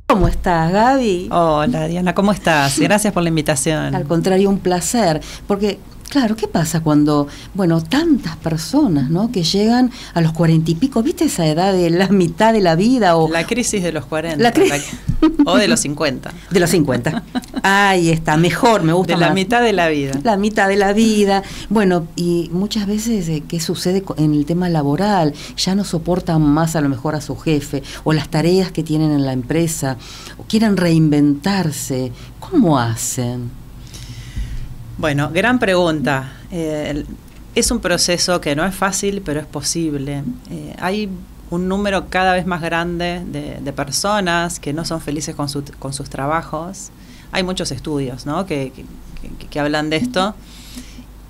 ¿Cómo estás, Gaby? Hola, Diana, ¿cómo estás? Gracias por la invitación. Al contrario, un placer, porque, claro, ¿qué pasa cuando, bueno, tantas personas, ¿no?, que llegan a los 40 y pico, ¿viste esa edad de la mitad de la vida? O la crisis de los 40. O de los 50. De los 50. Ahí está, mejor, me gusta más. De la mitad de la vida. La mitad de la vida. Bueno, y muchas veces, ¿qué sucede en el tema laboral? Ya no soportan más a lo mejor a su jefe, o las tareas que tienen en la empresa, o quieren reinventarse. ¿Cómo hacen? Bueno, gran pregunta. Es un proceso que no es fácil, pero es posible. Hay un número cada vez más grande de personas que no son felices con sus trabajos. Hay muchos estudios, ¿no?, que hablan de esto.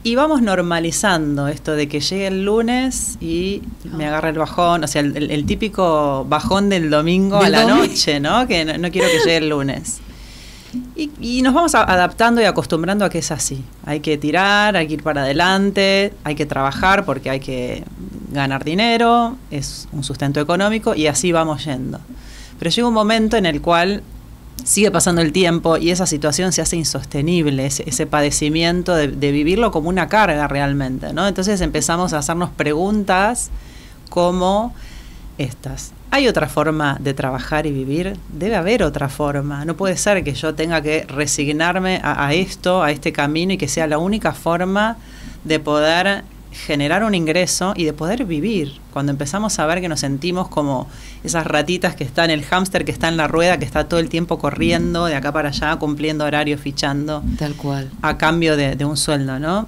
Y vamos normalizando esto de que llegue el lunes y me agarre el bajón, o sea, el típico bajón del domingo a la noche, ¿no?, que no quiero que llegue el lunes. Y nos vamos adaptando y acostumbrando a que es así. Hay que tirar, hay que ir para adelante, hay que trabajar porque hay que ganar dinero, es un sustento económico y así vamos yendo. Pero llega un momento en el cual sigue pasando el tiempo y esa situación se hace insostenible, ese padecimiento de vivirlo como una carga realmente, ¿no? Entonces empezamos a hacernos preguntas como estas. ¿Hay otra forma de trabajar y vivir? Debe haber otra forma. No puede ser que yo tenga que resignarme a esto, a este camino, y que sea la única forma de poder generar un ingreso y de poder vivir. Cuando empezamos a ver que nos sentimos como esas ratitas que están, el hámster que está en la rueda, que está todo el tiempo corriendo de acá para allá, cumpliendo horarios, fichando. Tal cual. A cambio de un sueldo, ¿no?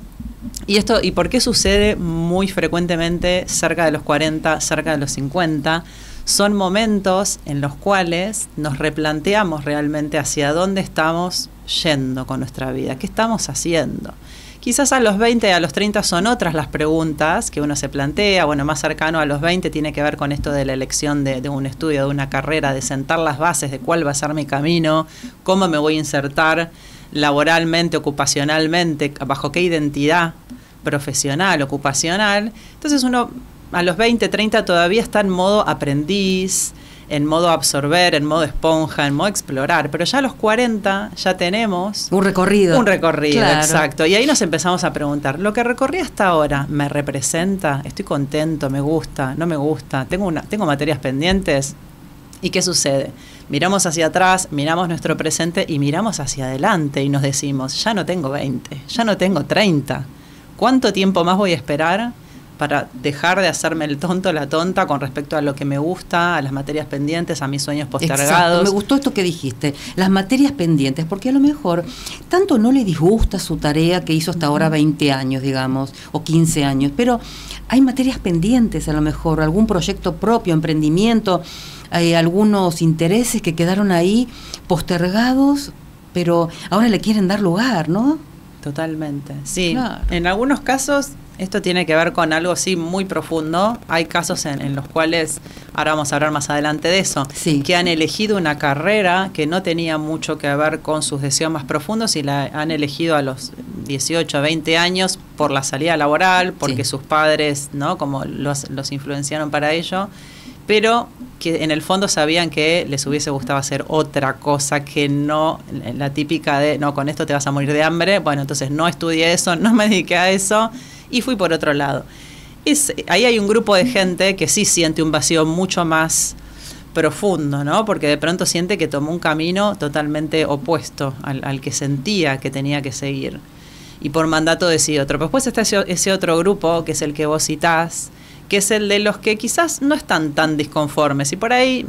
¿Y por qué sucede muy frecuentemente cerca de los 40, cerca de los 50? Son momentos en los cuales nos replanteamos realmente hacia dónde estamos yendo con nuestra vida, qué estamos haciendo. Quizás a los 20, a los 30 son otras las preguntas que uno se plantea. Bueno, más cercano a los 20 tiene que ver con esto de la elección de un estudio, de una carrera, de sentar las bases de cuál va a ser mi camino, cómo me voy a insertar laboralmente, ocupacionalmente, bajo qué identidad profesional, ocupacional. Entonces uno a los 20, 30 todavía está en modo aprendiz, en modo absorber, en modo esponja, en modo explorar, pero ya a los 40 ya tenemos un recorrido. Claro. Exacto. Y ahí nos empezamos a preguntar, ¿lo que recorrí hasta ahora me representa? ¿Estoy contento? ¿Me gusta? ¿No me gusta? ¿Tengo materias pendientes? ¿Y qué sucede? Miramos hacia atrás, miramos nuestro presente y miramos hacia adelante y nos decimos, ya no tengo 20, ya no tengo 30. ¿Cuánto tiempo más voy a esperar para dejar de hacerme el tonto, la tonta con respecto a lo que me gusta, a las materias pendientes, a mis sueños postergados? Exacto. Me gustó esto que dijiste, las materias pendientes, porque a lo mejor tanto no le disgusta su tarea que hizo hasta ahora 20 años, digamos, o 15 años, pero hay materias pendientes a lo mejor, algún proyecto propio, emprendimiento, hay algunos intereses que quedaron ahí postergados, pero ahora le quieren dar lugar, ¿no? Totalmente, sí. Claro. En algunos casos esto tiene que ver con algo sí muy profundo. Hay casos en los cuales, ahora vamos a hablar más adelante de eso, sí, que han elegido una carrera que no tenía mucho que ver con sus deseos más profundos y la han elegido a los 18, 20 años por la salida laboral, porque sus padres, ¿no?, como los influenciaron para ello, pero que en el fondo sabían que les hubiese gustado hacer otra cosa, que no la típica de, no, con esto te vas a morir de hambre. Bueno, entonces no estudié eso, no me dediqué a eso y fui por otro lado. Ahí hay un grupo de gente que sí siente un vacío mucho más profundo, ¿no? Porque de pronto siente que tomó un camino totalmente opuesto al que sentía que tenía que seguir. Y por mandato decidió otro. Pero después está ese otro grupo, que es el que vos citás, que es el de los que quizás no están tan disconformes y por ahí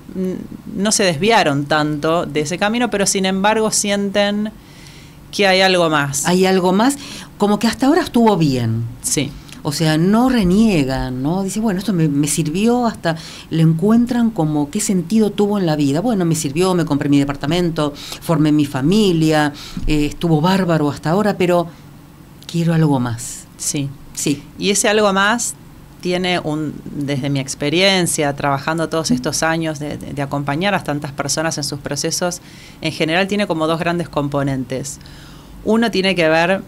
no se desviaron tanto de ese camino, pero sin embargo sienten que hay algo más. Hay algo más, como que hasta ahora estuvo bien. Sí. O sea, no reniegan, ¿no? Dice, bueno, esto me sirvió, hasta le encuentran como qué sentido tuvo en la vida. Bueno, me sirvió, me compré mi departamento, formé mi familia, estuvo bárbaro hasta ahora, pero quiero algo más. Sí. Sí. Y ese algo más tiene desde mi experiencia, trabajando todos estos años de acompañar a tantas personas en sus procesos, en general tiene como dos grandes componentes. Uno tiene que ver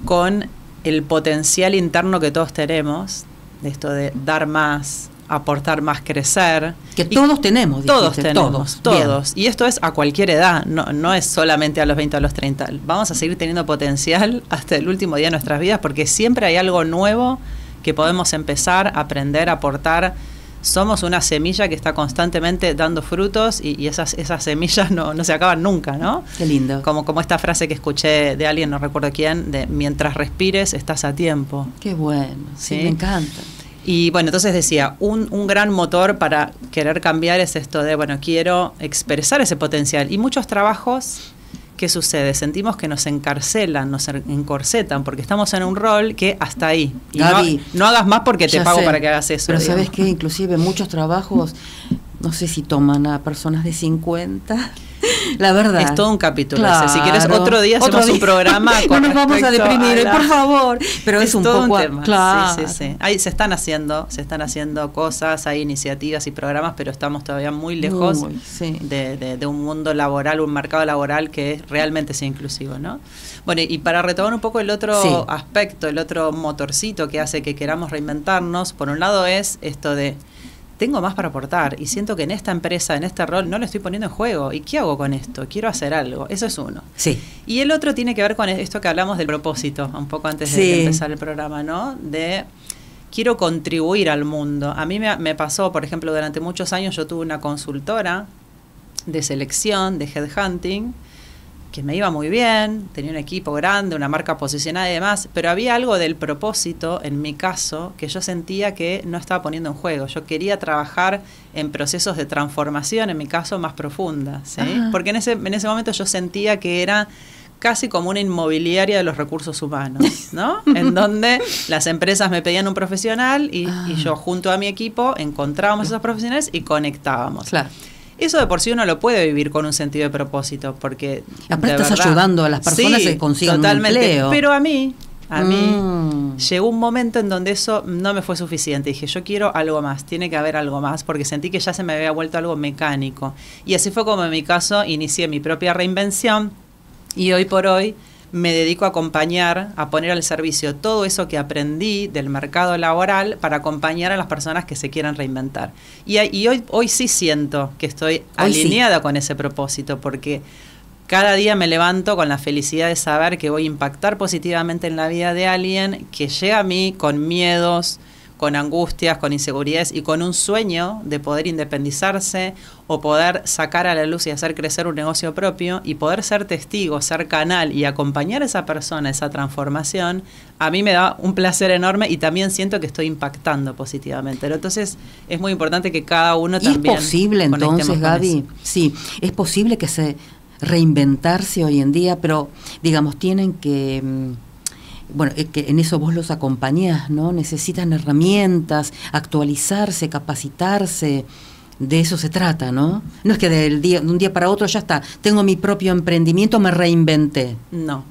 con el potencial interno que todos tenemos, de esto de dar más, aportar más, crecer. Que todos tenemos, dijiste, todos tenemos, todos. Y esto es a cualquier edad, no es solamente a los 20 o a los 30. Vamos a seguir teniendo potencial hasta el último día de nuestras vidas, porque siempre hay algo nuevo que podemos empezar, aprender, aportar. Somos una semilla que está constantemente dando frutos y esas semillas no se acaban nunca, ¿no? Qué lindo. Como esta frase que escuché de alguien, no recuerdo quién, de mientras respires estás a tiempo. Qué bueno, sí, me encanta. Y bueno, entonces decía, un gran motor para querer cambiar es esto de, bueno, quiero expresar ese potencial. Y muchos trabajos, ¿qué sucede? Sentimos que nos encarcelan, nos encorsetan, porque estamos en un rol que hasta ahí. Y Gaby, no hagas más porque te pago para que hagas eso. Pero digamos. ¿sabes qué? Inclusive muchos trabajos, no sé si toman a personas de 50. La verdad. Es todo un capítulo. Claro. Si quieres, otro día hacemos un programa con no nos vamos a deprimir, por favor. Pero es un todo poco un tema. Claro. Sí. Ahí se están haciendo cosas, hay iniciativas y programas, pero estamos todavía muy lejos de un mundo laboral, un mercado laboral que realmente sea inclusivo, ¿no? Bueno, y para retomar un poco el otro aspecto, el otro motorcito que hace que queramos reinventarnos, por un lado es esto de tengo más para aportar y siento que en esta empresa, en este rol, no lo estoy poniendo en juego. ¿Y qué hago con esto? Quiero hacer algo. Eso es uno. Sí. Y el otro tiene que ver con esto que hablamos del propósito, un poco antes de empezar el programa, ¿no? De quiero contribuir al mundo. A mí me pasó, por ejemplo, durante muchos años yo tuve una consultora de selección, de headhunting, que me iba muy bien, tenía un equipo grande, una marca posicionada y demás, pero había algo del propósito, en mi caso, que yo sentía que no estaba poniendo en juego. Yo quería trabajar en procesos de transformación, en mi caso, más profunda, ¿sí? Porque en ese momento yo sentía que era casi como una inmobiliaria de los recursos humanos, ¿no? En donde las empresas me pedían un profesional y yo junto a mi equipo encontrábamos esos profesionales y conectábamos. Claro. Eso de por sí uno lo puede vivir con un sentido de propósito, porque aparte estás ayudando a las personas que consigan totalmente, un empleo. Pero a mí llegó un momento en donde eso no me fue suficiente. Dije, yo quiero algo más, tiene que haber algo más, porque sentí que ya se me había vuelto algo mecánico. Y así fue como en mi caso inicié mi propia reinvención y hoy por hoy me dedico a acompañar, a poner al servicio todo eso que aprendí del mercado laboral para acompañar a las personas que se quieran reinventar. Y hoy sí siento que estoy alineada con ese propósito, porque cada día me levanto con la felicidad de saber que voy a impactar positivamente en la vida de alguien que llega a mí con miedos, con angustias, con inseguridades y con un sueño de poder independizarse o poder sacar a la luz y hacer crecer un negocio propio y poder ser testigo, ser canal y acompañar a esa persona, esa transformación, a mí me da un placer enorme y también siento que estoy impactando positivamente. Pero entonces es muy importante que cada uno también... ¿Es posible entonces, Gaby? Sí, es posible que se reinventarse hoy en día, pero digamos, tienen que... Bueno, que en eso vos los acompañás, ¿no? Necesitan herramientas, actualizarse, capacitarse, de eso se trata, ¿no? No es que de un día para otro ya está, tengo mi propio emprendimiento, me reinventé. No,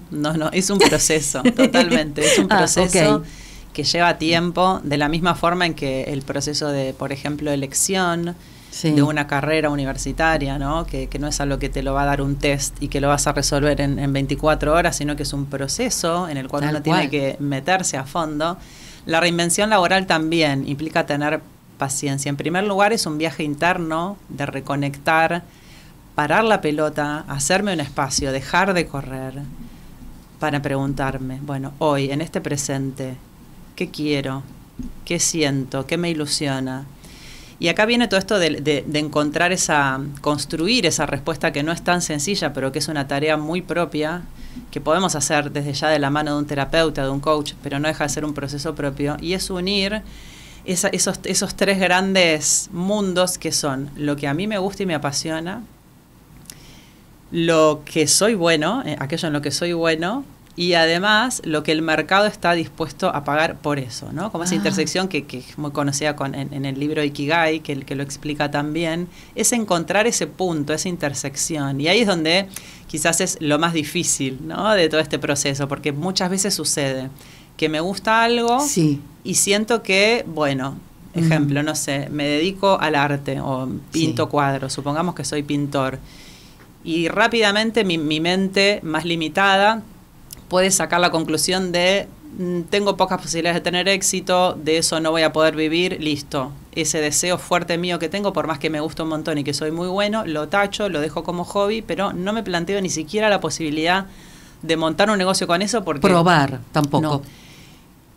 es un proceso, totalmente, es un proceso que lleva tiempo, de la misma forma en que el proceso de, por ejemplo, elección de una carrera universitaria, ¿no? Que no es algo que te lo va a dar un test y que lo vas a resolver en 24 horas, sino que es un proceso en el cual uno tiene que meterse a fondo. La reinvención laboral también implica tener paciencia. En primer lugar, es un viaje interno de reconectar, parar la pelota, hacerme un espacio, dejar de correr para preguntarme, bueno, hoy, en este presente, ¿qué quiero? ¿Qué siento? ¿Qué me ilusiona? Y acá viene todo esto de encontrar construir esa respuesta que no es tan sencilla, pero que es una tarea muy propia, que podemos hacer desde ya de la mano de un terapeuta, de un coach, pero no deja de ser un proceso propio, y es unir esos tres grandes mundos que son lo que a mí me gusta y me apasiona, lo que soy bueno, aquello en lo que soy bueno, y además lo que el mercado está dispuesto a pagar por eso, ¿no? Como esa intersección que es muy conocida en el libro Ikigai, que lo explica también, es encontrar ese punto, esa intersección. Y ahí es donde quizás es lo más difícil, ¿no? De todo este proceso, porque muchas veces sucede que me gusta algo y siento que, bueno, ejemplo, no sé, me dedico al arte o pinto cuadros, supongamos que soy pintor, y rápidamente mi mente más limitada puedes sacar la conclusión de tengo pocas posibilidades de tener éxito, de eso no voy a poder vivir, listo. ese deseo fuerte mío que tengo, por más que me gusta un montón y que soy muy bueno, lo tacho, lo dejo como hobby, pero no me planteo ni siquiera la posibilidad de montar un negocio con eso porque... Probar, tampoco. No.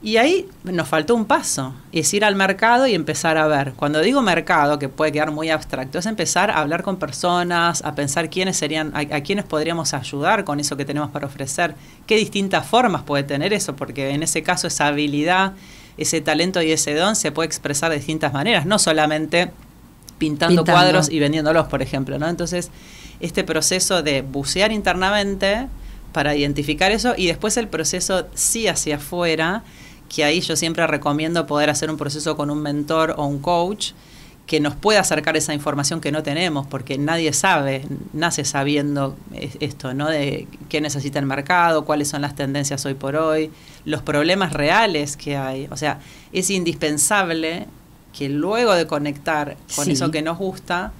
Y ahí nos faltó un paso, es ir al mercado y empezar a ver. Cuando digo mercado, que puede quedar muy abstracto, es empezar a hablar con personas, a pensar quiénes serían, a quiénes podríamos ayudar con eso que tenemos para ofrecer, qué distintas formas puede tener eso, porque en ese caso esa habilidad, ese talento y ese don se puede expresar de distintas maneras, no solamente pintando cuadros y vendiéndolos, por ejemplo, ¿no? Entonces, este proceso de bucear internamente para identificar eso y después el proceso sí hacia afuera, que ahí yo siempre recomiendo poder hacer un proceso con un mentor o un coach que nos pueda acercar esa información que no tenemos, porque nadie nace sabiendo esto, ¿no? De qué necesita el mercado, cuáles son las tendencias hoy por hoy, los problemas reales que hay. O sea, es indispensable que luego de conectar con eso que nos gusta,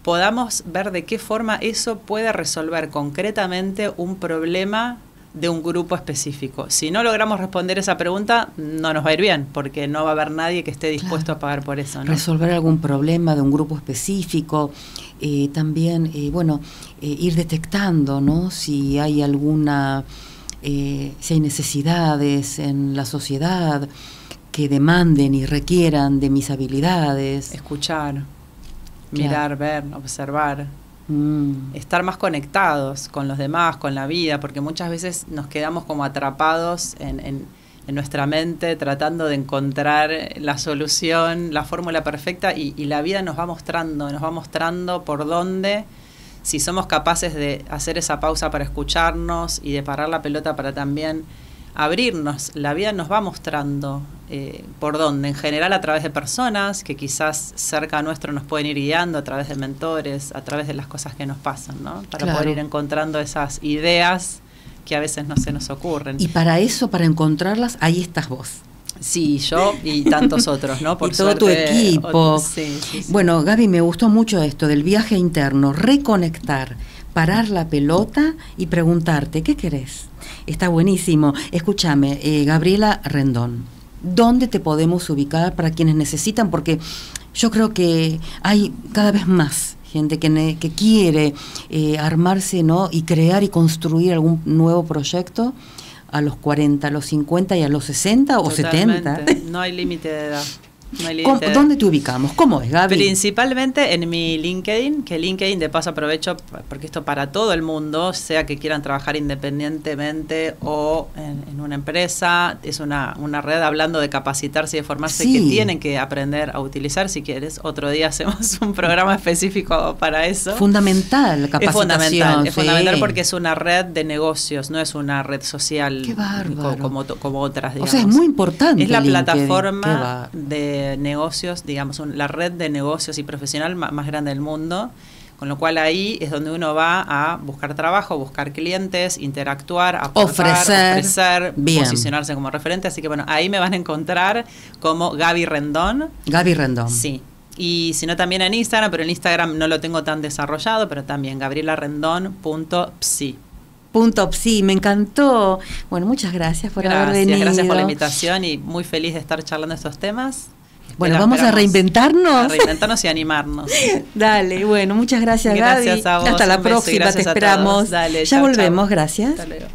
podamos ver de qué forma eso puede resolver concretamente un problema de un grupo específico. Si no logramos responder esa pregunta, no nos va a ir bien, porque no va a haber nadie que esté dispuesto a pagar por eso, ¿no? Resolver algún problema de un grupo específico, también, ir detectando, ¿no? Si hay si hay necesidades en la sociedad que demanden y requieran de mis habilidades. Escuchar, mirar, ver, observar. Estar más conectados con los demás, con la vida, porque muchas veces nos quedamos como atrapados en nuestra mente tratando de encontrar la solución, la fórmula perfecta y la vida nos va mostrando por dónde, si somos capaces de hacer esa pausa para escucharnos y de parar la pelota para también abrirnos. La vida nos va mostrando por dónde, en general a través de personas que quizás cerca nuestro nos pueden ir guiando, a través de mentores, a través de las cosas que nos pasan, ¿no? Para poder ir encontrando esas ideas que a veces no se nos ocurren. Y para eso, para encontrarlas, ahí estás vos. Sí, yo y tantos otros, ¿no? Por y todo tu equipo. Sí. Bueno, Gaby, me gustó mucho esto del viaje interno, reconectar, parar la pelota y preguntarte, ¿qué querés? Está buenísimo. Escúchame, Gabriela Rendón, ¿dónde te podemos ubicar para quienes necesitan? Porque yo creo que hay cada vez más gente que quiere armarse, ¿no? Y crear y construir algún nuevo proyecto a los 40, a los 50 y a los 60 o Totalmente. 70. No hay límite de edad. No hay ¿Dónde te ubicamos? ¿Cómo es, Gaby? Principalmente en mi LinkedIn, que LinkedIn de paso aprovecho porque esto para todo el mundo, sea que quieran trabajar independientemente o en una empresa, es una red hablando de capacitarse y de formarse que tienen que aprender a utilizar. Si quieres, otro día hacemos un programa específico para eso. Fundamental, capacitación. Es fundamental porque es una red de negocios, no es una red social. Qué bárbaro. Como otras, digamos. O sea, es muy importante. Es la plataforma de negocios, digamos, la red de negocios y profesional más grande del mundo, con lo cual ahí es donde uno va a buscar trabajo, buscar clientes, interactuar, aportar, ofrecer posicionarse como referente, así que bueno, ahí me van a encontrar como Gaby Rendón. Gaby Rendón. Sí. Y si no también en Instagram, pero en Instagram no lo tengo tan desarrollado, pero también gabrielarendon.psi. .psi, me encantó. Bueno, muchas gracias por haber venido. Gracias por la invitación y muy feliz de estar charlando estos temas. Bueno, vamos a reinventarnos. A reinventarnos y animarnos. Dale, bueno, muchas gracias, gracias Gaby. A vos, hasta la próxima, te esperamos. Dale, ya volvemos, gracias. Hasta luego.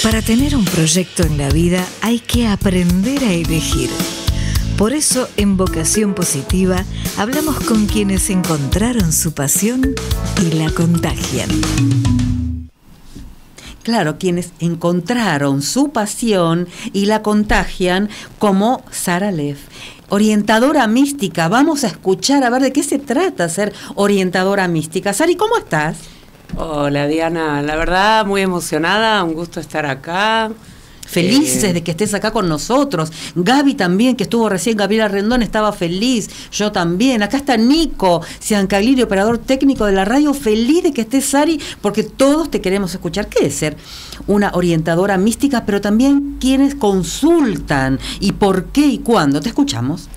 Para tener un proyecto en la vida hay que aprender a elegir. Por eso, en Vocación Positiva, hablamos con quienes encontraron su pasión y la contagian. Claro, quienes encontraron su pasión y la contagian, como Sara Leff, orientadora mística. Vamos a escuchar a ver de qué se trata ser orientadora mística. Sari, ¿cómo estás? Hola Diana, la verdad muy emocionada, un gusto estar acá. Felices de que estés acá con nosotros. Gaby también, que estuvo recién, Gabriela Rendón estaba feliz, yo también. Acá está Nico Ciancaglieri, operador técnico de la radio, feliz de que estés, Sari, porque todos te queremos escuchar. ¿Qué es ser una orientadora mística, pero también quienes consultan y por qué y cuándo? Te escuchamos.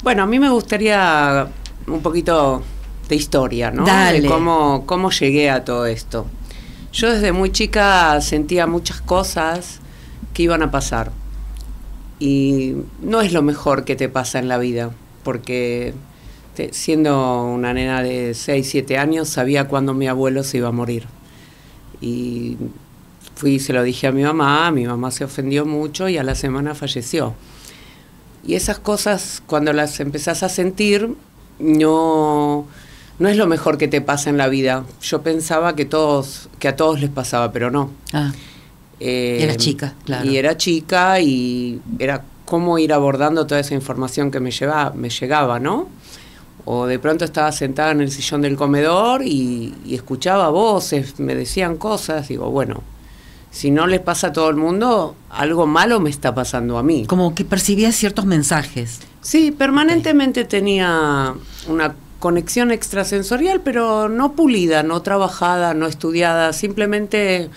Bueno, a mí me gustaría un poquito de historia, ¿no? Dale. De cómo llegué a todo esto. Yo desde muy chica sentía muchas cosas que iban a pasar. Y no es lo mejor que te pasa en la vida, porque siendo una nena de 6, 7 años, sabía cuándo mi abuelo se iba a morir. Y se lo dije a mi mamá se ofendió mucho y a la semana falleció. Y esas cosas, cuando las empezás a sentir, no es lo mejor que te pasa en la vida. Yo pensaba que a todos les pasaba, pero no. Era chica, claro. Y era chica y era cómo ir abordando toda esa información que me llegaba, ¿no? O de pronto estaba sentada en el sillón del comedor y escuchaba voces, me decían cosas. Digo, bueno, si no les pasa a todo el mundo, algo malo me está pasando a mí. Como que percibías ciertos mensajes. Sí, permanentemente tenía una conexión extrasensorial, pero no pulida, no trabajada, no estudiada, simplemente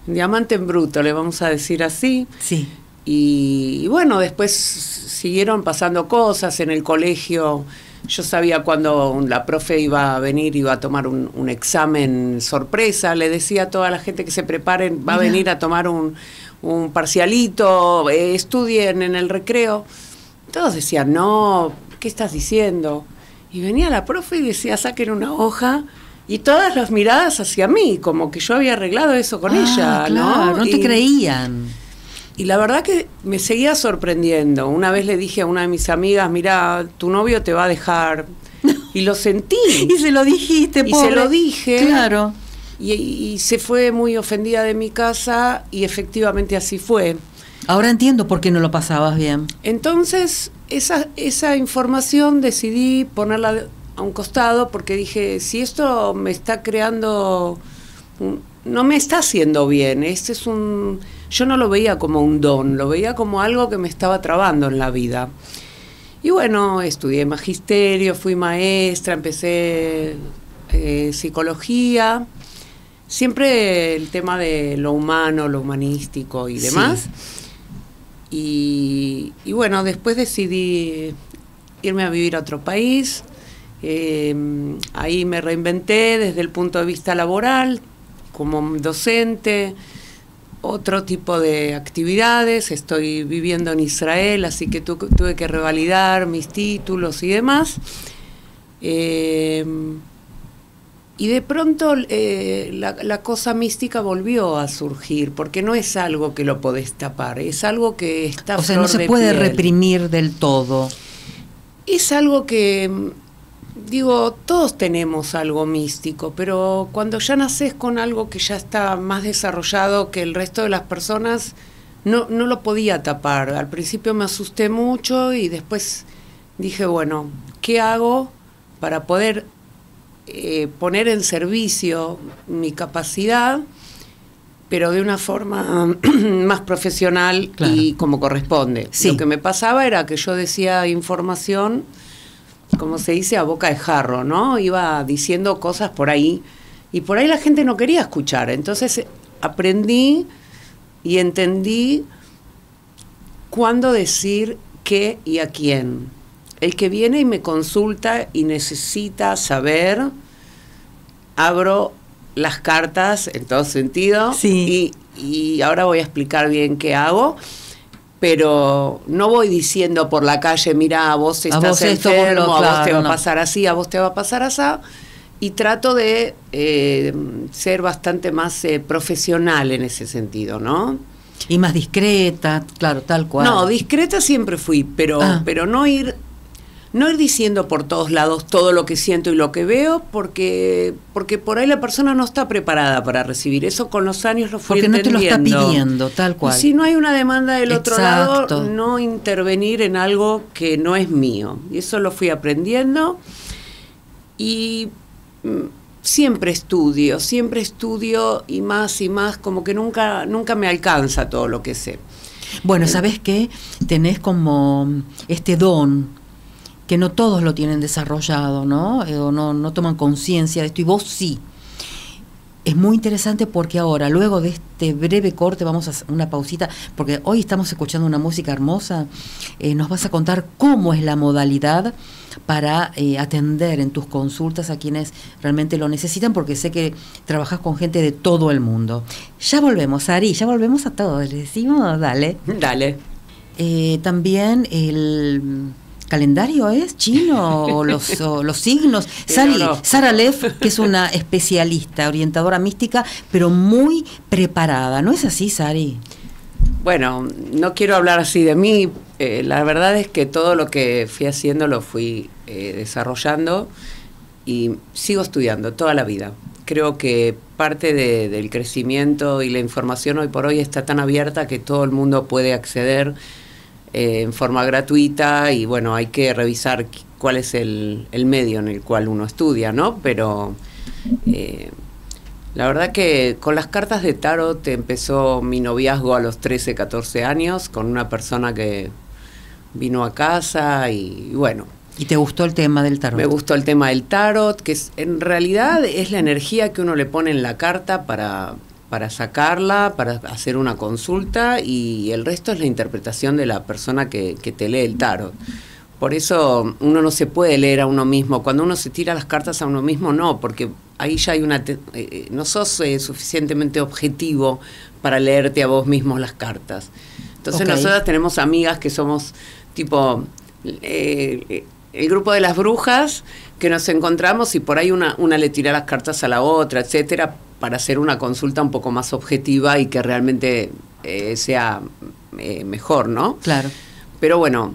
diamante en bruto, le vamos a decir así. Sí. Y bueno, después siguieron pasando cosas en el colegio. Yo sabía cuando la profe iba a venir, iba a tomar un examen sorpresa. Le decía a toda la gente que se preparen, va a venir a tomar un parcialito, estudien en el recreo. Todos decían, no, ¿qué estás diciendo? Y venía la profe y decía, saquen una hoja. Y todas las miradas hacia mí, como que yo había arreglado eso con ella, claro, ¿no? No te creían. Y la verdad que me seguía sorprendiendo. Una vez le dije a una de mis amigas, mira, tu novio te va a dejar. Y lo sentí. Y se lo dijiste, pobre. Y se lo dije. Claro. Y se fue muy ofendida de mi casa y efectivamente así fue. Ahora entiendo por qué no lo pasabas bien. Entonces, esa información decidí ponerla a un costado porque dije, si esto me está creando, no me está haciendo bien, yo no lo veía como un don, lo veía como algo que me estaba trabando en la vida. Y bueno, estudié magisterio, fui maestra, empecé psicología, siempre el tema de lo humano, lo humanístico y demás. Sí. Y bueno, después decidí irme a vivir a otro país. Ahí me reinventé desde el punto de vista laboral, como docente, otro tipo de actividades. Estoy viviendo en Israel, así que tuve que revalidar mis títulos y demás. Y de pronto la cosa mística volvió a surgir, porque no es algo que lo podés tapar, es algo que está o sea, no se puede reprimir del todo. Es algo que... Digo, todos tenemos algo místico, pero cuando ya nacés con algo que ya está más desarrollado que el resto de las personas, no lo podía tapar. Al principio me asusté mucho y después dije, bueno, ¿qué hago para poder poner en servicio mi capacidad, pero de una forma más profesional? Claro. Y como corresponde? Sí. Lo que me pasaba era que yo decía información, como se dice, a boca de jarro, ¿no? Iba diciendo cosas por ahí, y por ahí la gente no quería escuchar. Entonces aprendí y entendí cuándo decir qué y a quién. El que viene y me consulta y necesita saber, abro las cartas en todo sentido. Sí. Y ahora voy a explicar bien qué hago. Pero no voy diciendo por la calle, mira, vos estás enfermo, a vos te va a pasar así, a vos te va a pasar así. Y trato de ser bastante más profesional en ese sentido, ¿no? Y más discreta, claro, tal cual. No, discreta siempre fui, pero no ir diciendo por todos lados todo lo que siento y lo que veo, porque por ahí la persona no está preparada para recibir eso. Con los años lo fui entendiendo. Porque no te lo está pidiendo, tal cual. Y si no hay una demanda del otro lado, Exacto. no intervenir en algo que no es mío. Y eso lo fui aprendiendo. Y siempre estudio y más, como que nunca me alcanza todo lo que sé. Bueno, ¿sabés qué? Tenés como este don que no todos lo tienen desarrollado, ¿no? O no toman conciencia de esto, y vos sí. Es muy interesante porque ahora, luego de este breve corte, vamos a hacer una pausita, porque hoy estamos escuchando una música hermosa. Nos vas a contar cómo es la modalidad para atender en tus consultas a quienes realmente lo necesitan, porque sé que trabajas con gente de todo el mundo. Ya volvemos, Ari, ya volvemos a todos, le decimos, dale. Dale. También el calendario es chino o los signos. Sara Leff, que es una especialista, orientadora mística, pero muy preparada, ¿no es así, Sari? Bueno, no quiero hablar así de mí. La verdad es que todo lo que fui haciendo lo fui desarrollando y sigo estudiando toda la vida. Creo que parte del crecimiento y la información hoy por hoy está tan abierta que todo el mundo puede acceder en forma gratuita, y bueno, hay que revisar cuál es el medio en el cual uno estudia, ¿no? Pero la verdad que con las cartas de tarot empezó mi noviazgo a los 13, 14 años con una persona que vino a casa y bueno. ¿Y te gustó el tema del tarot? Me gustó el tema del tarot, que en realidad es la energía que uno le pone en la carta para sacarla, para hacer una consulta, y el resto es la interpretación de la persona que te lee el tarot. Por eso uno no se puede leer a uno mismo. Cuando uno se tira las cartas a uno mismo, no, porque ahí ya hay no sos suficientemente objetivo para leerte a vos mismo las cartas. Entonces nosotras tenemos amigas que somos tipo el grupo de las brujas, que nos encontramos y por ahí una le tira las cartas a la otra, etcétera, para hacer una consulta un poco más objetiva y que realmente sea mejor, ¿no? Claro. Pero bueno,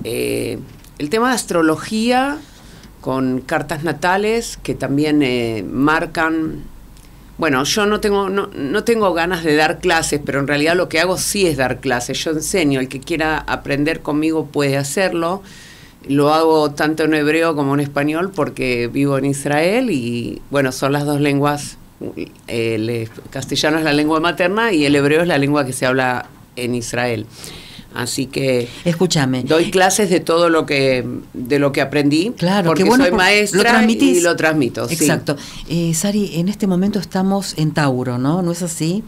el tema de astrología con cartas natales que también marcan. Bueno, yo no tengo ganas de dar clases, pero en realidad lo que hago sí es dar clases. Yo enseño, el que quiera aprender conmigo puede hacerlo. Lo hago tanto en hebreo como en español porque vivo en Israel y bueno, son las dos lenguas. El castellano es la lengua materna y el hebreo es la lengua que se habla en Israel. Así que escúchame, doy clases de todo lo que aprendí, claro, porque bueno, soy maestra y lo transmito. Exacto. Sí. Sari, en este momento estamos en Tauro, ¿no? ¿No es así?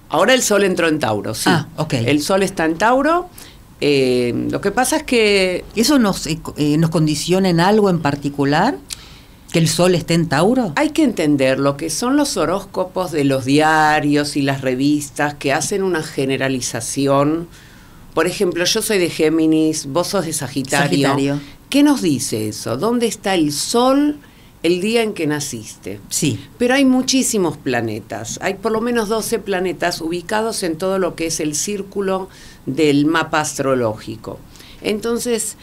Ahora el sol entró en Tauro, sí. Ah, ok. El sol está en Tauro. Lo que pasa es que ¿eso nos condiciona en algo en particular? ¿Que el sol esté en Tauro? Hay que entender lo que son los horóscopos de los diarios y las revistas que hacen una generalización. Por ejemplo, yo soy de Géminis, vos sos de Sagitario. ¿Qué nos dice eso? ¿Dónde está el sol el día en que naciste? Sí. Pero hay muchísimos planetas. Hay por lo menos 12 planetas ubicados en todo lo que es el círculo del mapa astrológico. Entonces,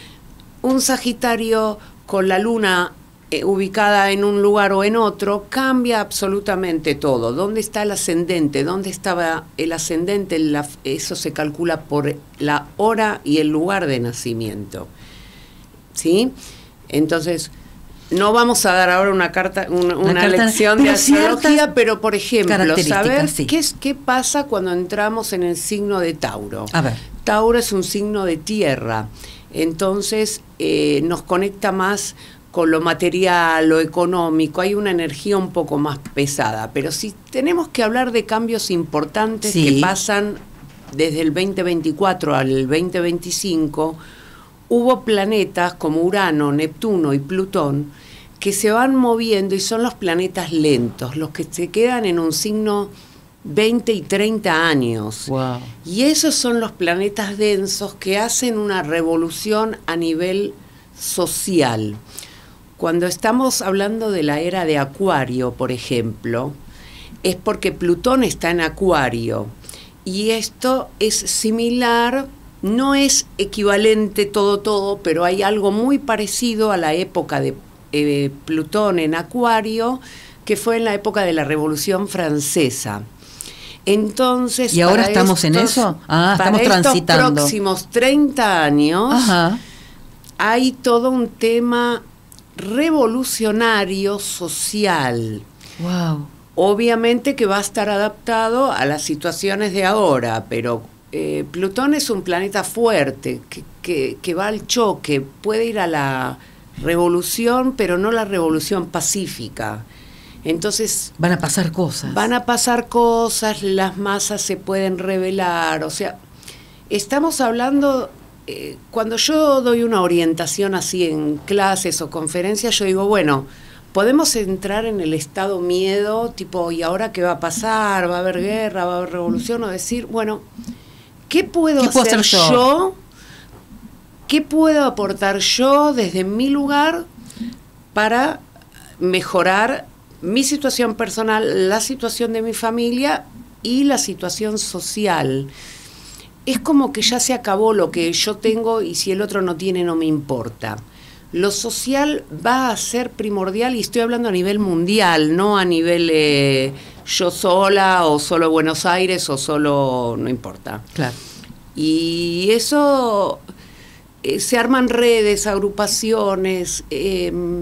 un Sagitario con la luna ubicada en un lugar o en otro, cambia absolutamente todo. ¿Dónde está el ascendente? ¿Dónde estaba el ascendente? Eso se calcula por la hora y el lugar de nacimiento. ¿Sí? Entonces, no vamos a dar ahora una lección de astrología, pero por ejemplo, saber sí. qué pasa cuando entramos en el signo de Tauro. A ver. Tauro es un signo de tierra, entonces nos conecta más con lo material, lo económico, hay una energía un poco más pesada, pero si tenemos que hablar de cambios importantes sí. que pasan desde el 2024 al 2025, hubo planetas como Urano, Neptuno y Plutón que se van moviendo y son los planetas lentos, los que se quedan en un signo 20 y 30 años. Wow. Y esos son los planetas densos que hacen una revolución a nivel social. Cuando estamos hablando de la era de Acuario, por ejemplo, es porque Plutón está en Acuario Y esto es similar, no es equivalente todo, pero hay algo muy parecido a la época de Plutón en Acuario, que fue en la época de la Revolución Francesa. Entonces, ¿y ahora estamos en eso? Estamos transitando. Para estos próximos 30 años, hay todo un tema revolucionario social. Wow. Obviamente que va a estar adaptado a las situaciones de ahora, pero Plutón es un planeta fuerte, que va al choque, puede ir a la revolución, pero no la revolución pacífica. Entonces van a pasar cosas. Van a pasar cosas, las masas se pueden rebelar, o sea, estamos hablando, cuando yo doy una orientación así en clases o conferencias, yo digo, bueno, podemos entrar en el estado miedo, tipo, ¿y ahora qué va a pasar? ¿Va a haber guerra? ¿Va a haber revolución? O decir, bueno, ¿qué puedo hacer yo? ¿Qué puedo aportar yo desde mi lugar para mejorar mi situación personal, la situación de mi familia y la situación social? Es como que ya se acabó lo que yo tengo y si el otro no tiene no me importa. Lo social va a ser primordial y estoy hablando a nivel mundial, no a nivel yo sola o solo Buenos Aires o solo, no importa. Claro. Y eso, se arman redes, agrupaciones. Te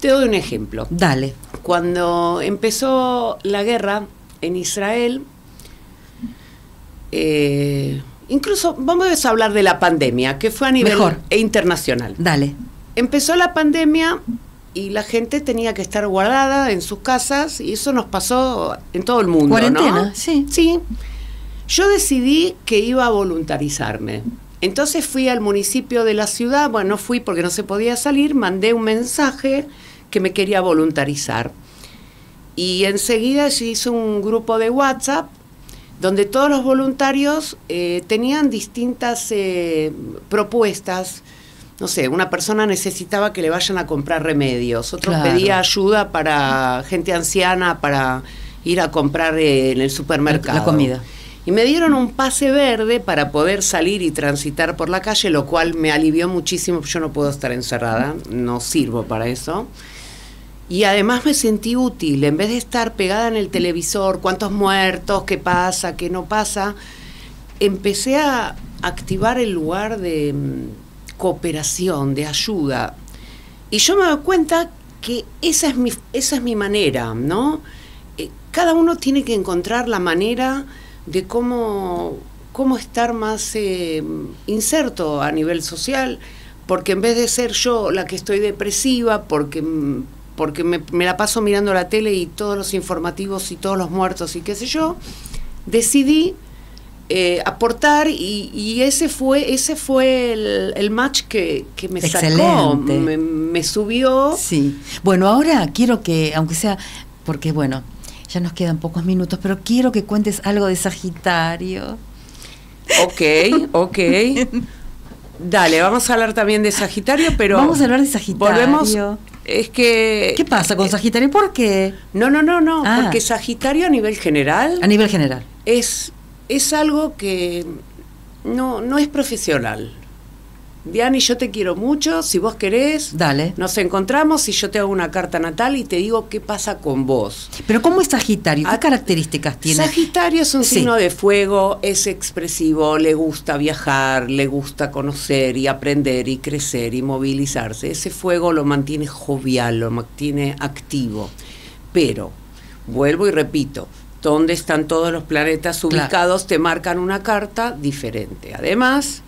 doy un ejemplo. Dale. Cuando empezó la guerra en Israel, incluso vamos a hablar de la pandemia, que fue a nivel internacional. Dale. Empezó la pandemia y la gente tenía que estar guardada en sus casas y eso nos pasó en todo el mundo, ¿cuarentena? ¿no? Sí. Sí. Yo decidí que iba a voluntarizarme. Entonces fui al municipio de la ciudad, bueno, no fui porque no se podía salir, mandé un mensaje que me quería voluntarizar. Y enseguida se hizo un grupo de WhatsApp donde todos los voluntarios tenían distintas propuestas. No sé, una persona necesitaba que le vayan a comprar remedios, otro pedía ayuda para gente anciana para ir a comprar en el supermercado. La comida. Y me dieron un pase verde para poder salir y transitar por la calle, lo cual me alivió muchísimo, porque yo no puedo estar encerrada, no sirvo para eso. Y además me sentí útil, en vez de estar pegada en el televisor, cuántos muertos, qué pasa, qué no pasa, empecé a activar el lugar de cooperación, de ayuda. Y yo me doy cuenta que esa es mi manera, ¿no? Cada uno tiene que encontrar la manera de cómo estar más inserto a nivel social, porque en vez de ser yo la que estoy depresiva, porque me la paso mirando la tele y todos los informativos y todos los muertos y qué sé yo, decidí aportar y ese fue el match que me sacó, me subió. Sí. Bueno, ahora quiero que, aunque sea, porque bueno, ya nos quedan pocos minutos, pero quiero que cuentes algo de Sagitario. Ok. Dale, vamos a hablar también de Sagitario, pero... Vamos a hablar de Sagitario. Volvemos, es que... ¿Qué pasa con Sagitario? ¿Por qué? No, porque Sagitario a nivel general... A nivel general. Es algo que no es profesional. Diani, yo te quiero mucho, si vos querés, dale, nos encontramos y yo te hago una carta natal y te digo qué pasa con vos. Pero ¿cómo es Sagitario? ¿Qué características tiene? Sagitario es un signo de fuego, es expresivo, le gusta viajar, le gusta conocer y aprender y crecer y movilizarse. Ese fuego lo mantiene jovial, lo mantiene activo. Pero, vuelvo y repito, ¿dónde están todos los planetas ubicados? Claro. Te marcan una carta diferente. Además,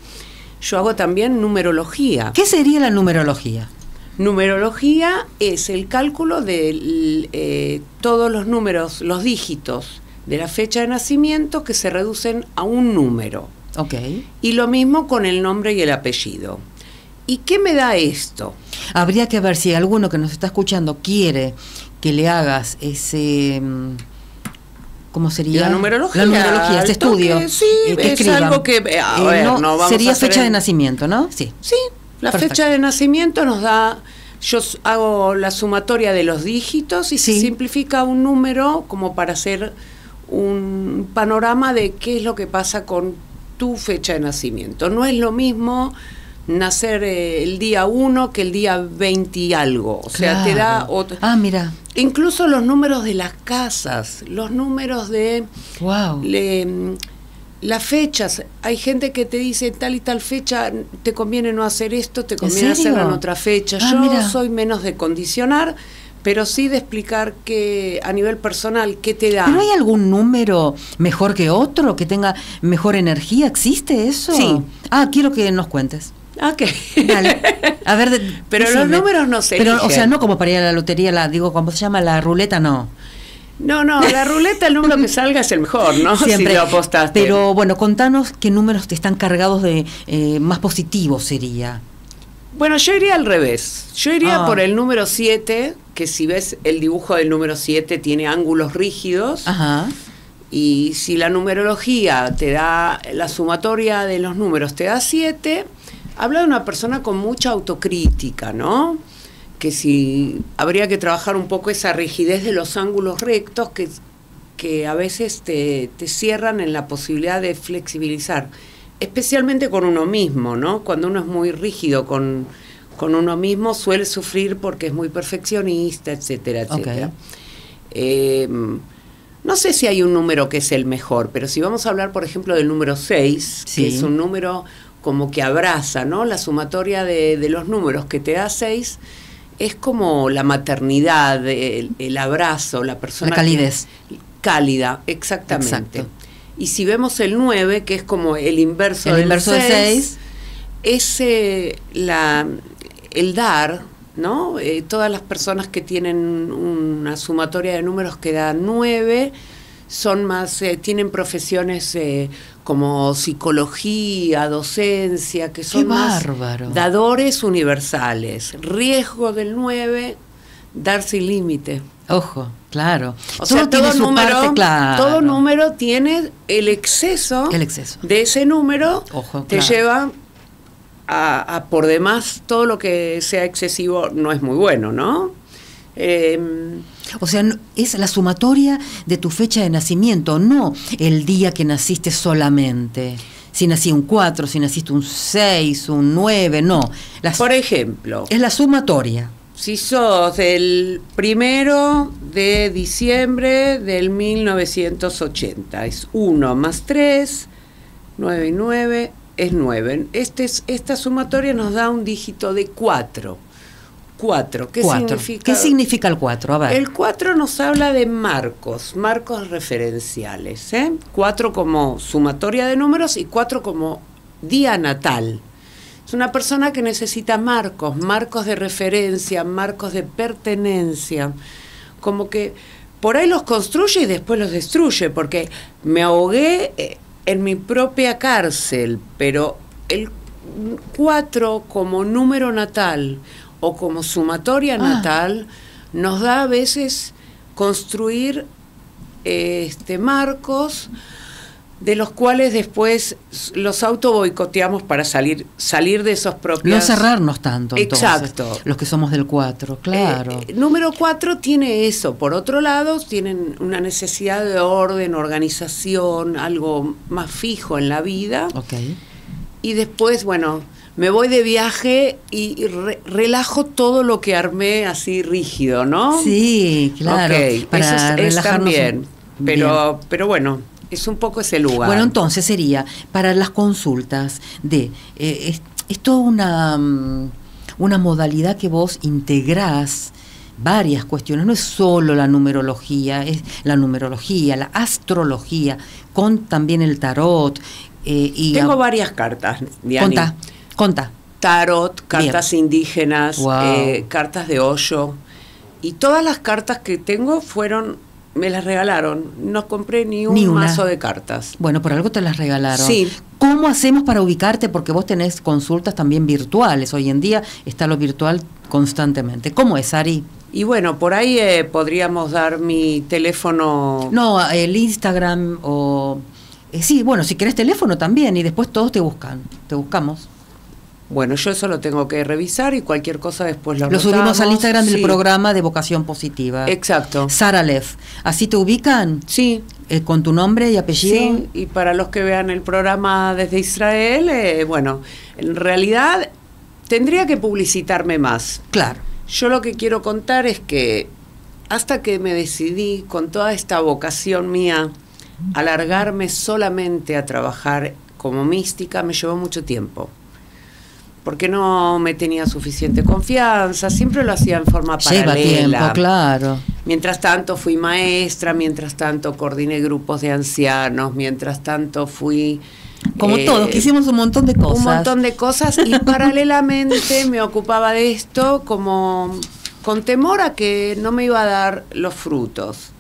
yo hago también numerología. ¿Qué sería la numerología? Numerología es el cálculo de todos los números, los dígitos de la fecha de nacimiento que se reducen a un número. Ok. Y lo mismo con el nombre y el apellido. ¿Y qué me da esto? Habría que ver si alguno que nos está escuchando quiere que le hagas ese... ¿Cómo sería? La numerología. La numerología, este estudio. Sí, que es algo que... A ver, no vamos sería a hacer fecha de nacimiento, ¿no? Sí. Sí, la Perfecto. fecha de nacimiento nos da... Yo hago la sumatoria de los dígitos y se simplifica un número como para hacer un panorama de qué es lo que pasa con tu fecha de nacimiento. No es lo mismo nacer el día 1 que el día 20 y algo. O sea, te da otro. Ah, mira. Incluso los números de las casas, los números de Wow. las fechas. Hay gente que te dice tal y tal fecha, te conviene no hacer esto, te conviene serio? hacerlo en otra fecha. Ah, Yo mira. soy menos de condicionar, pero sí de explicar que a nivel personal, qué te da. ¿Pero hay algún número mejor que otro, que tenga mejor energía? ¿Existe eso? Sí. Ah, quiero que nos cuentes. Ok. Dale. A ver, Pero los números no se Pero, o eligen. sea, no como para ir a la lotería, digo, ¿cómo se llama? La ruleta, no. No, la ruleta, el número que salga es el mejor, ¿no? Siempre. Si lo apostaste. Pero bueno, contanos qué números te están cargados de más positivos sería. Bueno, yo iría al revés. Yo iría Ah. por el número 7, que si ves el dibujo del número 7 tiene ángulos rígidos. Ajá. Y si la numerología te da, la sumatoria de los números te da 7, habla de una persona con mucha autocrítica, ¿no? Que si habría que trabajar un poco esa rigidez de los ángulos rectos que a veces te cierran en la posibilidad de flexibilizar, especialmente con uno mismo, ¿no? Cuando uno es muy rígido con uno mismo suele sufrir porque es muy perfeccionista, etcétera, etcétera. Okay. No sé si hay un número que es el mejor, pero si vamos a hablar, por ejemplo, del número 6, Sí. que es un número como que abraza, ¿no? La sumatoria de los números que te da 6 es como la maternidad, el abrazo, la persona... La calidez. Cálida, exactamente. Exacto. Y si vemos el 9, que es como el inverso del inverso del 6, es el dar, ¿no? Todas las personas que tienen una sumatoria de números que da 9 son más, tienen profesiones como psicología, docencia, que son ¡Qué más bárbaro! dadores universales. Riesgo del 9, dar sin límite. Ojo, claro. O sea, tiene su parte, claro. todo número tiene el exceso, de ese número, Ojo, te claro. lleva a por demás, todo lo que sea excesivo no es muy bueno, ¿no? O sea, es la sumatoria de tu fecha de nacimiento, no el día que naciste solamente. Si nací un 4, si naciste un 6, un 9, no. Por ejemplo, es la sumatoria. Si sos del 1 de diciembre del 1980, es 1 más 3, 9 y 9 es 9. Esta sumatoria nos da un dígito de 4. 4, ¿qué significa? ¿Qué significa el 4? A ver. El 4 nos habla de marcos referenciales. 4 como sumatoria de números y 4 como día natal. Es una persona que necesita marcos de referencia, marcos de pertenencia, como que por ahí los construye y después los destruye, porque me ahogué en mi propia cárcel, pero el 4 como número natal o como sumatoria natal nos da a veces construir marcos de los cuales después los auto boicoteamos para salir de esos propios... No cerrarnos tanto, entonces. Exacto. Los que somos del 4, claro. Número 4 tiene eso. Por otro lado, tienen una necesidad de orden, organización, algo más fijo en la vida. Okay. Y después, bueno, me voy de viaje y relajo todo lo que armé así rígido, ¿no? Sí, claro. Okay. Para eso es relajarnos también. Pero bueno... Es un poco ese lugar. Bueno, entonces sería para las consultas es toda una modalidad que vos integrás varias cuestiones, no es solo la numerología, es la numerología, la astrología, con también el tarot. Tengo varias cartas, Diani. Conta. Tarot, cartas indígenas, Wow. cartas de hoyo. Y todas las cartas que tengo me las regalaron, no compré ni un mazo de cartas. Bueno, por algo te las regalaron. Sí. ¿Cómo hacemos para ubicarte? Porque vos tenés consultas también virtuales. Hoy en día está lo virtual constantemente. ¿Cómo es, Ari? Y bueno, por ahí podríamos dar mi teléfono. No, el Instagram o... sí, bueno, si querés teléfono también y después todos te buscamos. Bueno, yo eso lo tengo que revisar y cualquier cosa después lo subimos al Instagram del sí. programa de Vocación Positiva. Exacto. Sara Leff. ¿Así te ubican? Sí. ¿Con tu nombre y apellido? Sí, y para los que vean el programa desde Israel, bueno, en realidad tendría que publicitarme más. Claro. Yo lo que quiero contar es que hasta que me decidí con toda esta vocación mía a largarme solamente a trabajar como mística, me llevó mucho tiempo. Porque no me tenía suficiente confianza, siempre lo hacía en forma paralela. Lleva tiempo, claro. Mientras tanto fui maestra, mientras tanto coordiné grupos de ancianos, mientras tanto fui... Como todos, que hicimos un montón de cosas. Un montón de cosas y paralelamente me ocupaba de esto como con temor a que no me iba a dar los frutos.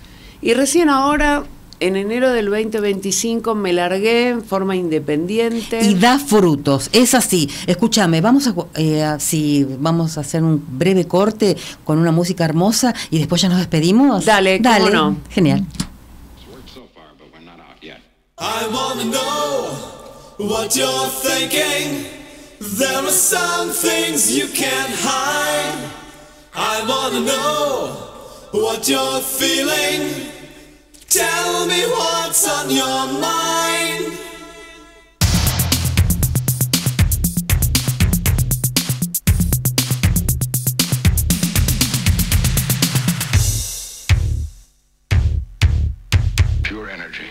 Y recién ahora, en enero del 2025, me largué en forma independiente. Y da frutos, es así. Escúchame, vamos a hacer un breve corte con una música hermosa y después ya nos despedimos. Dale, ¿cómo no? Genial. I wanna know what you're thinking. There are some things you can't hide. I wanna know what you're feeling. Tell me what's on your mind. Pure energy.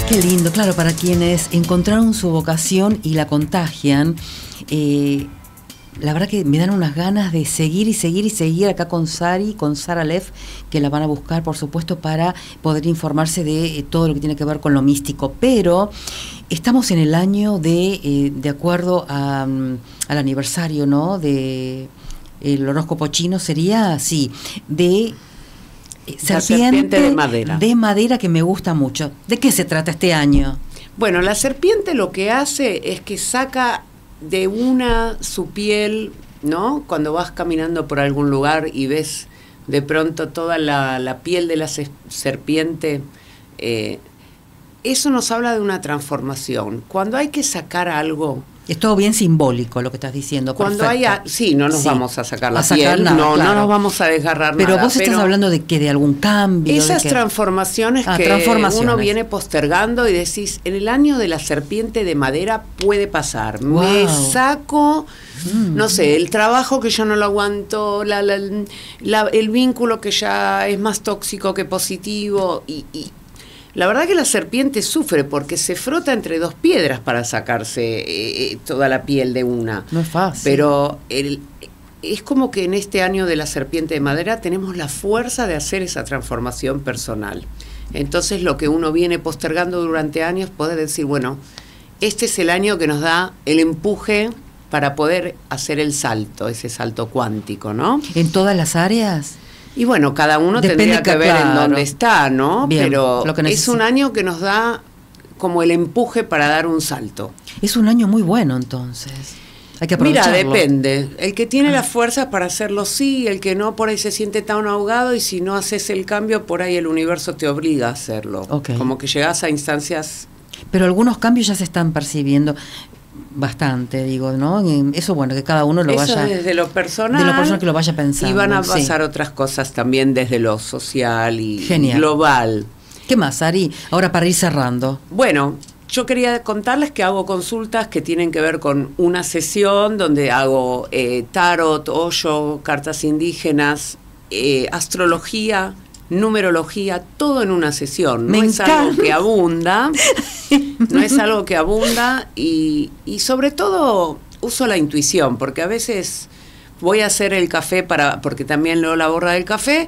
Qué lindo, claro, para quienes encontraron su vocación y la contagian, la verdad que me dan unas ganas de seguir y seguir y seguir acá con Sari, con Sara Leff, que la van a buscar, por supuesto, para poder informarse de todo lo que tiene que ver con lo místico. Pero estamos en el año de acuerdo al aniversario, ¿no? De el horóscopo chino sería así, de serpiente de madera, que me gusta mucho. ¿De qué se trata este año? Bueno, la serpiente lo que hace es que saca de una su piel, ¿no? Cuando vas caminando por algún lugar y ves de pronto toda la piel de la serpiente, eso nos habla de una transformación. Cuando hay que sacar algo... Es todo bien simbólico lo que estás diciendo. Cuando perfecto. Sí, no nos vamos a sacar la piel, nada, no nos vamos a desgarrar pero nada. Vos estás hablando de que de algún cambio. Esas transformaciones que uno viene postergando y decís, en el año de la serpiente de madera puede pasar. Wow. Me saco, no sé, el trabajo que yo no lo aguanto, el vínculo que ya es más tóxico que positivo y la verdad que la serpiente sufre porque se frota entre dos piedras para sacarse toda la piel de una. No es fácil. Pero es como que en este año de la serpiente de madera tenemos la fuerza de hacer esa transformación personal. Entonces lo que uno viene postergando durante años puede decir, bueno, este es el año que nos da el empuje para poder hacer el salto, ese salto cuántico, ¿no? ¿En todas las áreas? Y bueno, cada uno tendría que ver en dónde está, ¿no? Bien, pero es un año que nos da como el empuje para dar un salto. Es un año muy bueno, entonces. Hay que aprovecharlo. Mira, depende. El que tiene la fuerza para hacerlo, sí. El que no, por ahí se siente tan ahogado y si no haces el cambio, por ahí el universo te obliga a hacerlo. Okay. Como que llegas a instancias... Pero algunos cambios ya se están percibiendo. Bastante, digo, ¿no? Eso, bueno, que cada uno lo vaya... desde lo personal. De lo personal que lo vaya pensando. Y van a pasar otras cosas también desde lo social y genial. Global. ¿Qué más, Ari? Ahora para ir cerrando. Bueno, yo quería contarles que hago consultas que tienen que ver con una sesión donde hago tarot, hoyo, cartas indígenas, astrología, numerología, todo en una sesión. No es algo que abunda, no es algo que abunda y sobre todo uso la intuición, porque a veces voy a hacer el café porque también leo la borra del café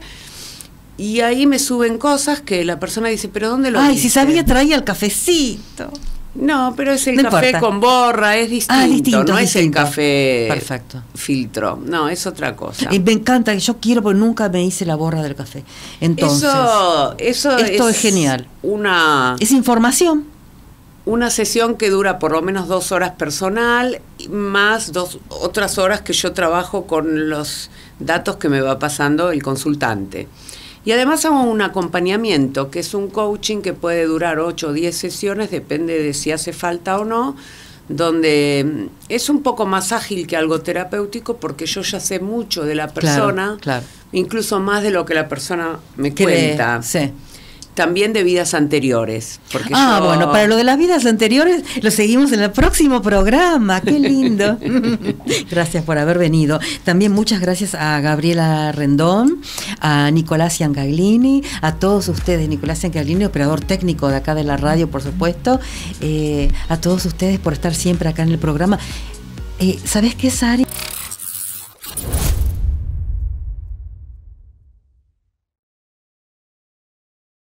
y ahí me suben cosas que la persona dice, ¿pero dónde lo viste? Si sabía, traía el cafecito. No, pero es el No café importa. con borra, es distinto, no es el distinto. café Perfecto. filtro, no, es otra cosa. Y me encanta, que yo quiero, porque nunca me hice la borra del café. Entonces, Esto es genial. Es información. Una sesión que dura por lo menos 2 horas personal, más 2 otras horas que yo trabajo con los datos que me va pasando el consultante. Y además hago un acompañamiento, que es un coaching que puede durar 8 o 10 sesiones, depende de si hace falta o no, donde es un poco más ágil que algo terapéutico, porque yo ya sé mucho de la persona, Claro. incluso más de lo que la persona me Cree, cuenta. sí. También de vidas anteriores. Porque Bueno, para lo de las vidas anteriores lo seguimos en el próximo programa. ¡Qué lindo! Gracias por haber venido. También muchas gracias a Gabriela Rendón, a Nicolás Ciancaglini, a todos ustedes, Nicolás Ciancaglini, operador técnico de acá de la radio, por supuesto, a todos ustedes por estar siempre acá en el programa. ¿Sabés qué, Sari?